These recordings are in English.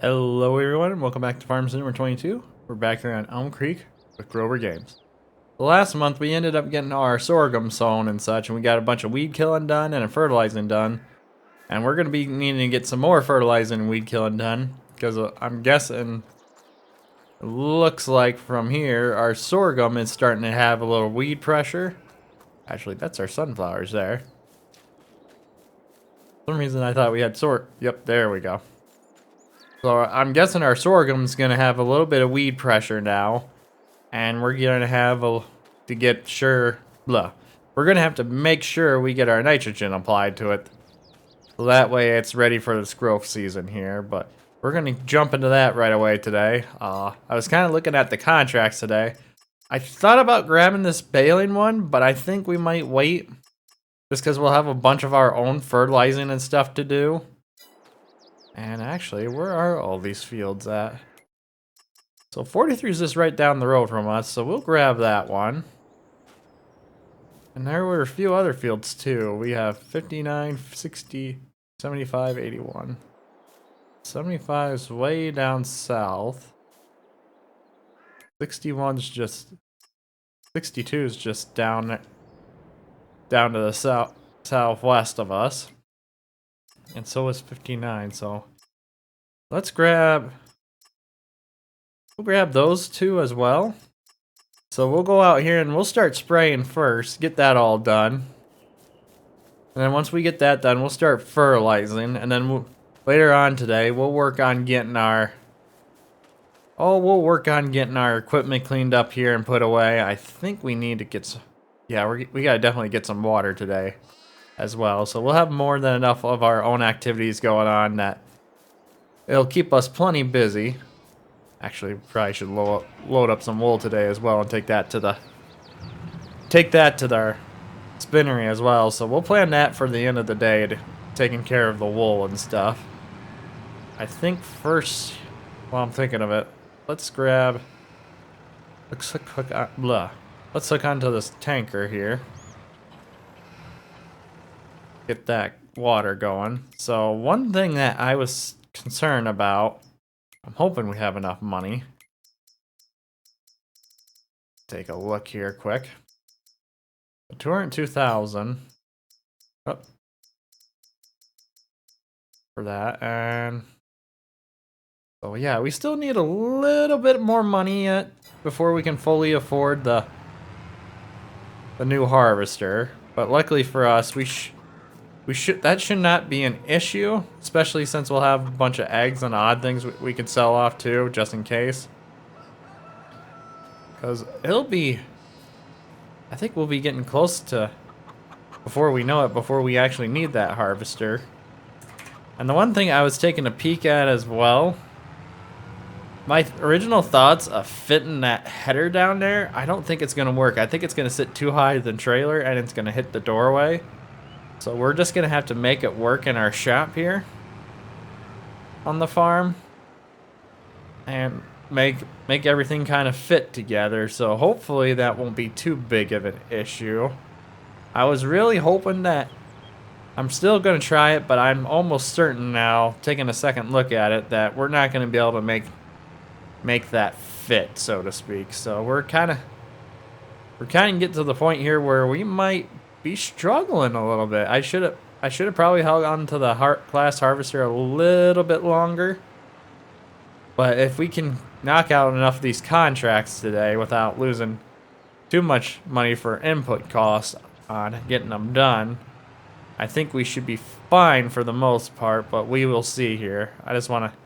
Hello everyone and welcome back to Farm Sim number 22. We're back here on Elm Creek with Grober Games. Last month we ended up getting our sorghum sown and such, and we got a bunch of weed killing done and a fertilizing done. And we're going to be needing to get some more fertilizing and weed killing done, because I'm guessing, it looks like from here, our sorghum is starting to have a little weed pressure. Actually, that's our sunflowers there. For some reason I thought we had Yep, there we go. So I'm guessing our sorghum's gonna have a little bit of weed pressure now, and we're gonna have to get sure. We're gonna have to make sure we get our nitrogen applied to it, so that way it's ready for this growth season here. But we're gonna jump into that right away today. I was kind of looking at the contracts today. I thought about grabbing this baling one, but I think we might wait, just because we'll have a bunch of our own fertilizing and stuff to do. And actually, where are all these fields at? So 43 is just right down the road from us, so we'll grab that one. And there were a few other fields too. We have 59, 60, 75, 81. 75 is way down south. 61's just... 62 is just down to the southwest of us. And so is 59, so let's grab... We'll grab those two as well. So we'll go out here and we'll start spraying first, get that all done. And then once we get that done, we'll start fertilizing. And then later on today, we'll work on getting our... we'll work on getting our equipment cleaned up here and put away. I think we need to get some... Yeah, we gotta definitely get some water today as well. So we'll have more than enough of our own activities going on that it'll keep us plenty busy. Actually, probably should load up some wool today as well and take that to our spinnery as well. So we'll plan that for the end of the day, taking care of the wool and stuff. I think first, while I'm thinking of it, let's grab... Let's hook onto this tanker here. Get that water going. So one thing that I was concerned about, I'm hoping we have enough money. Take a look here quick. 202,000. Oh. For that, and so yeah, we still need a little bit more money yet before we can fully afford the new harvester. But luckily for us, that should not be an issue, especially since we'll have a bunch of eggs and odd things we can sell off too, just in case. Because I think we'll be getting close to, before we know it, before we actually need that harvester. And the one thing I was taking a peek at as well, my original thoughts of fitting that header down there, I don't think it's going to work. I think it's going to sit too high to the trailer and it's going to hit the doorway. So we're just going to have to make it work in our shop here on the farm and make everything kind of fit together. So hopefully that won't be too big of an issue. I was really hoping that... I'm still going to try it, but I'm almost certain now, taking a second look at it, that we're not going to be able to make that fit, so to speak. So we're kind of getting to the point here where we might be struggling a little bit. I should have probably held on to the class harvester a little bit longer. But if we can knock out enough of these contracts today without losing too much money for input costs on getting them done, I think we should be fine for the most part, but we will see here. I just want to...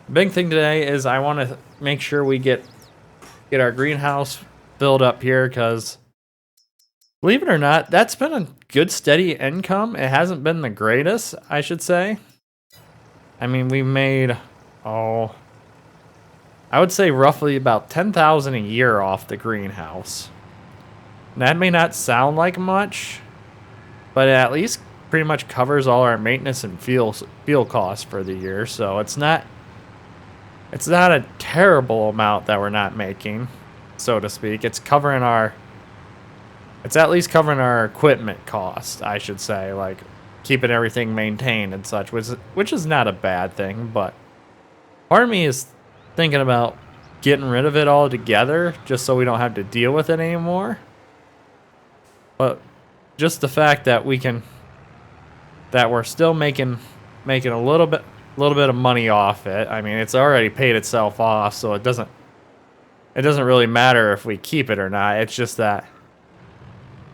The big thing today is I want to make sure we get our greenhouse filled up here, because believe it or not, that's been a good steady income. It hasn't been the greatest, I should say. I mean, we made, I would say roughly about $10,000 a year off the greenhouse. That may not sound like much, but it at least pretty much covers all our maintenance and fuel costs for the year. So it's not a terrible amount that we're not making, so to speak. It's at least covering our equipment cost, I should say, like keeping everything maintained and such, which is not a bad thing. But Part of me is thinking about getting rid of it altogether just so we don't have to deal with it anymore. But just the fact that we're still making a little bit of money off it. I mean, it's already paid itself off, so it doesn't really matter if we keep it or not. It's just that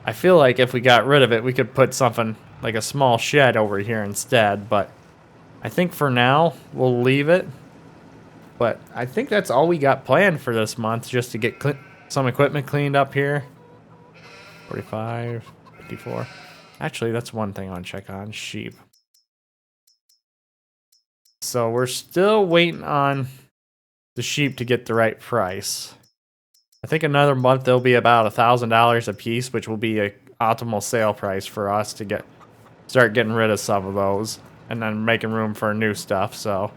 I feel like if we got rid of it, we could put something like a small shed over here instead, but I think for now we'll leave it. But I think that's all we got planned for this month, just to get some equipment cleaned up here. 45, 54. Actually, that's one thing I want to check on. Sheep. So we're still waiting on the sheep to get the right price. I think another month they'll be about $1,000 a piece, which will be an optimal sale price for us to start getting rid of some of those and then making room for new stuff. So,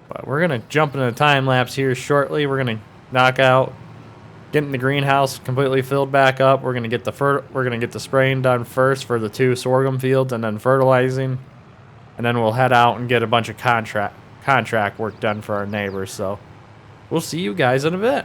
but we're gonna jump into the time lapse here shortly. We're gonna knock out getting the greenhouse completely filled back up. We're gonna get the spraying done first for the 2 sorghum fields, and then fertilizing, and then we'll head out and get a bunch of contract work done for our neighbors. So we'll see you guys in a bit.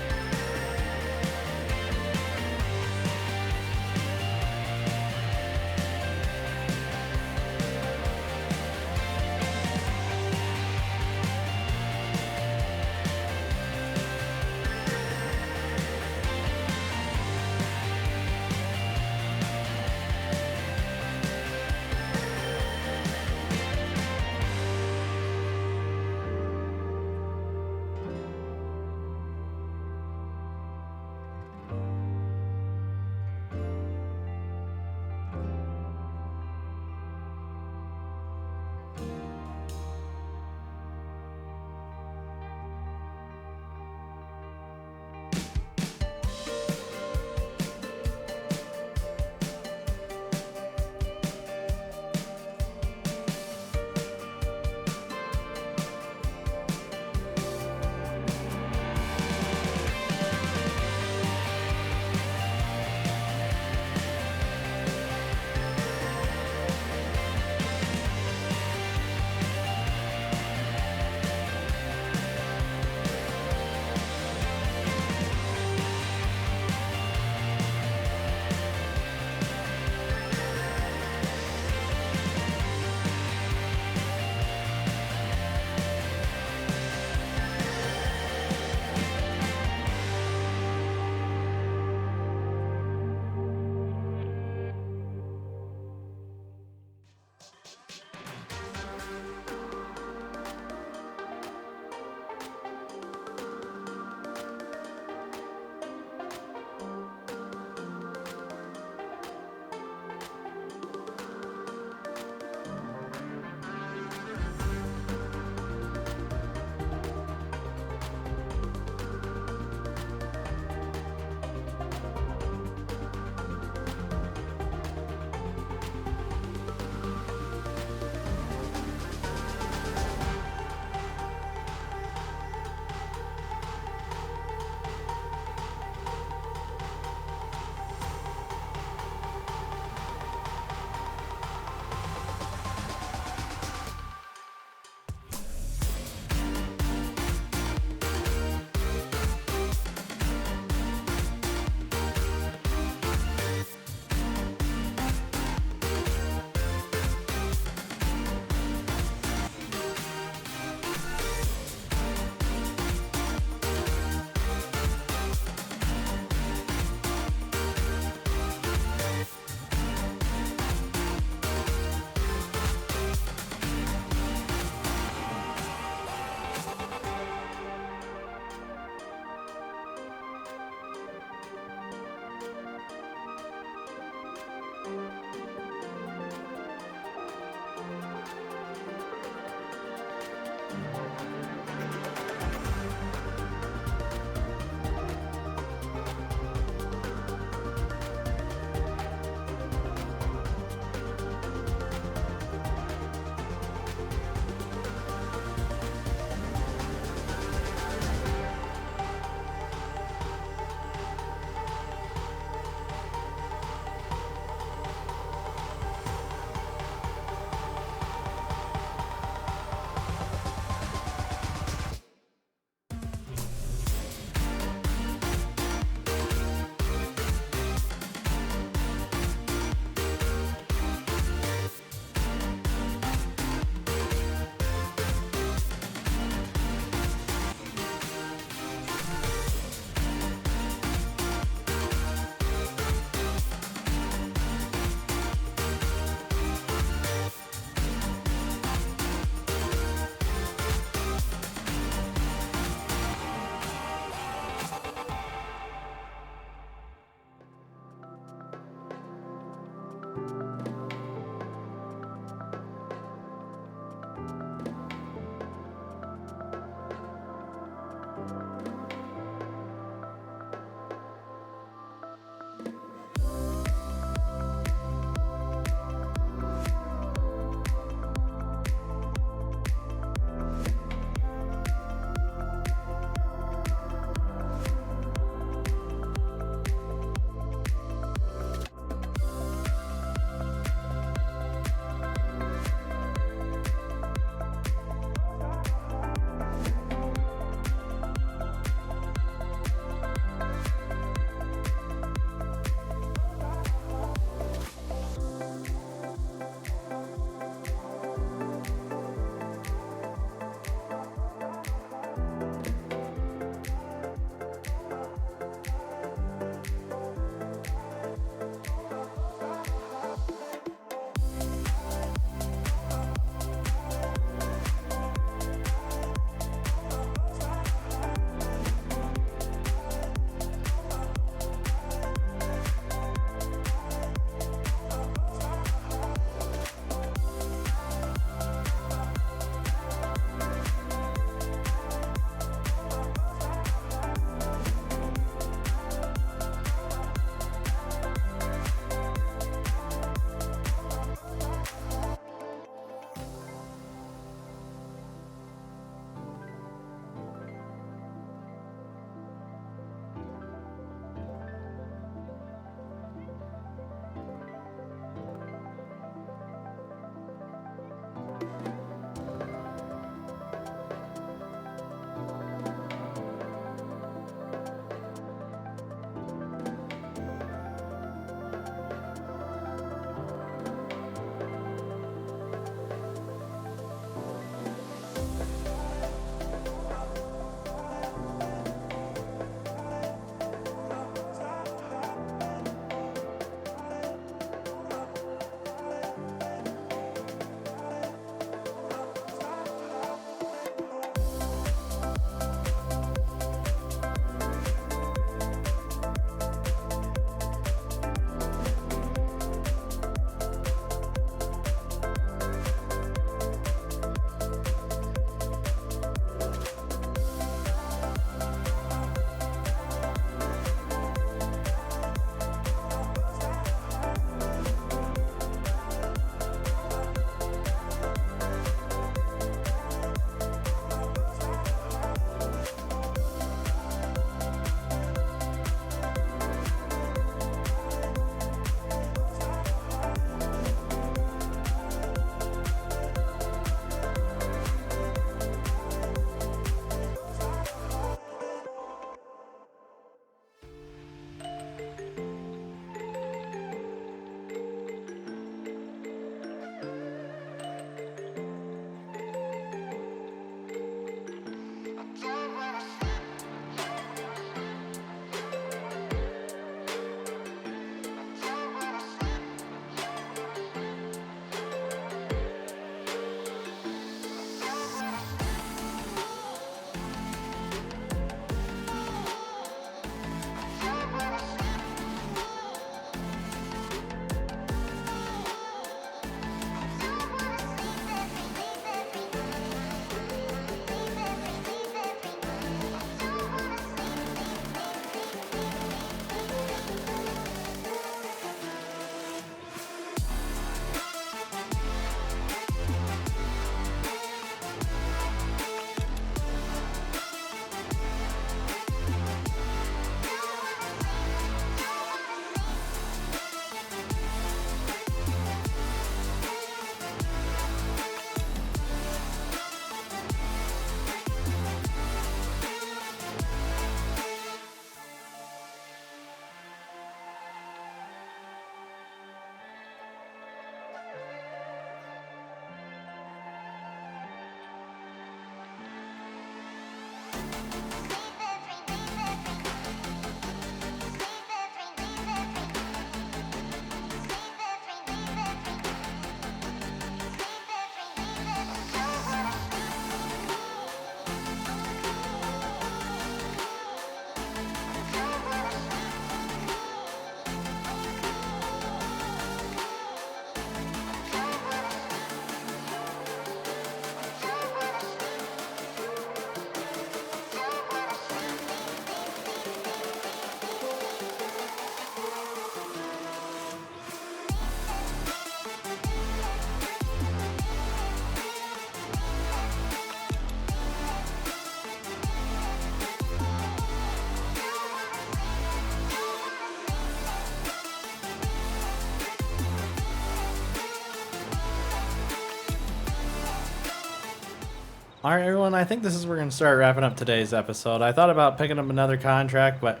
All right, everyone, I think this is where we're going to start wrapping up today's episode. I thought about picking up another contract, but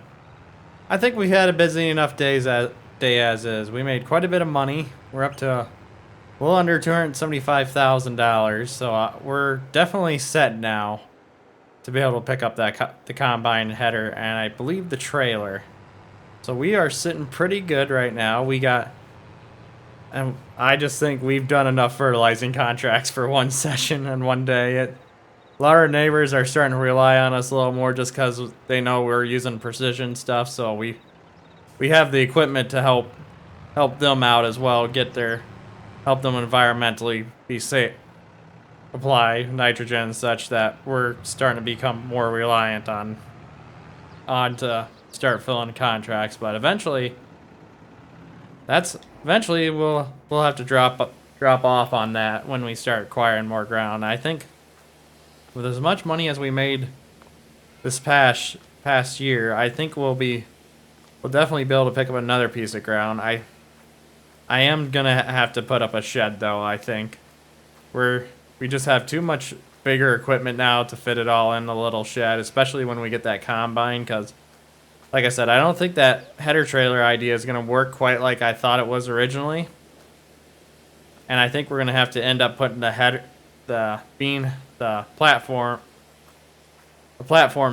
I think we had a busy enough day as is. We made quite a bit of money. We're up to a little under $275,000, so we're definitely set now to be able to pick up the combine header and I believe the trailer. So we are sitting pretty good right now. And I just think we've done enough fertilizing contracts for one session and one day. A lot of our neighbors are starting to rely on us a little more just because they know we're using precision stuff. So we have the equipment to help them out as well. Help them environmentally be safe, apply nitrogen and such that we're starting to become more reliant on to start filling contracts. But eventually we'll have to drop off on that when we start acquiring more ground. I think with as much money as we made this past year, I think we'll definitely be able to pick up another piece of ground. I am gonna have to put up a shed though. I think we just have too much bigger equipment now to fit it all in the little shed, especially when we get that combine. Because, like I said, I don't think that header trailer idea is gonna work quite like I thought it was originally. And I think we're gonna have to end up putting the platform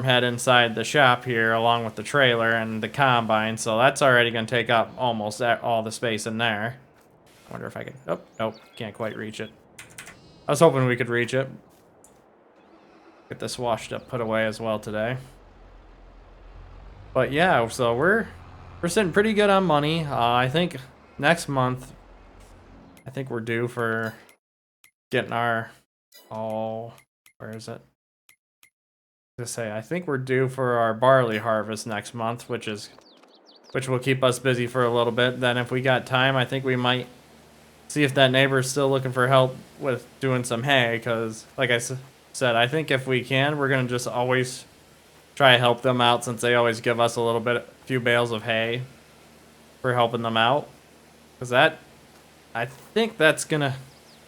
head inside the shop here along with the trailer and the combine, so that's already going to take up almost all the space in there. I wonder if I can... Oh, nope, can't quite reach it. I was hoping we could reach it. Get this washed up, put away as well today. But yeah, so we're sitting pretty good on money. I think next month, I think we're due for getting our... Oh, where is it? I think we're due for our barley harvest next month, which will keep us busy for a little bit. Then if we got time, I think we might see if that neighbor is still looking for help with doing some hay, because like I said, I think if we can, we're going to just always try to help them out, since they always give us a few bales of hay for helping them out. Because I think that's going to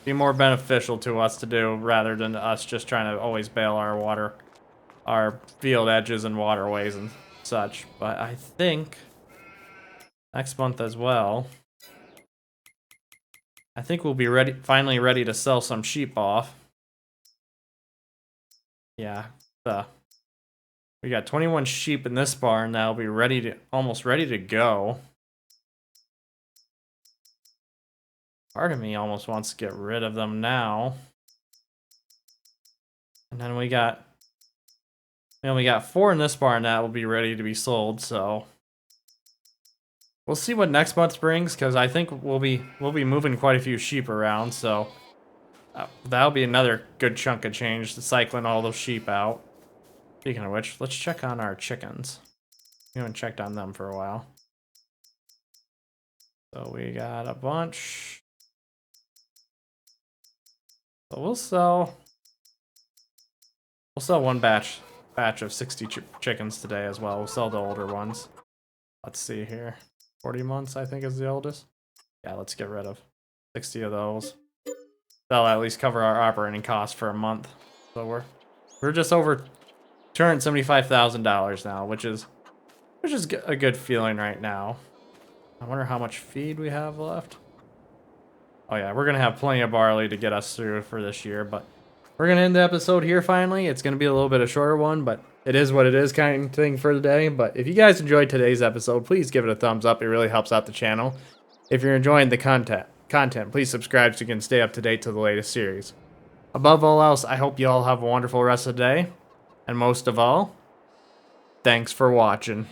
be more beneficial to us to do rather than us just trying to always bale our field edges and waterways and such. But I think next month as well, I think we'll be finally ready to sell some sheep off. Yeah, we got 21 sheep in this barn that'll be almost ready to go. Part of me almost wants to get rid of them now. And then we got 4 in this barn that will be ready to be sold, so we'll see what next month brings, because I think we'll be moving quite a few sheep around, so that'll be another good chunk of change, to cycling all those sheep out. Speaking of which, let's check on our chickens. We haven't checked on them for a while. So we got a bunch. So we'll sell one batch of 60 chickens today as well. We'll sell the older ones. Let's see here. 40 months, I think, is the oldest. Yeah, let's get rid of 60 of those. That'll at least cover our operating costs for a month. So we're just over $275,000 now, which is a good feeling right now. I wonder how much feed we have left. Oh yeah, we're gonna have plenty of barley to get us through for this year, but we're gonna end the episode here finally. It's gonna be a little bit of a shorter one, but it is what it is kind of thing for today. But if you guys enjoyed today's episode, please give it a thumbs up. It really helps out the channel. If you're enjoying the content, please subscribe so you can stay up to date to the latest series. Above all else, I hope you all have a wonderful rest of the day. And most of all, thanks for watching.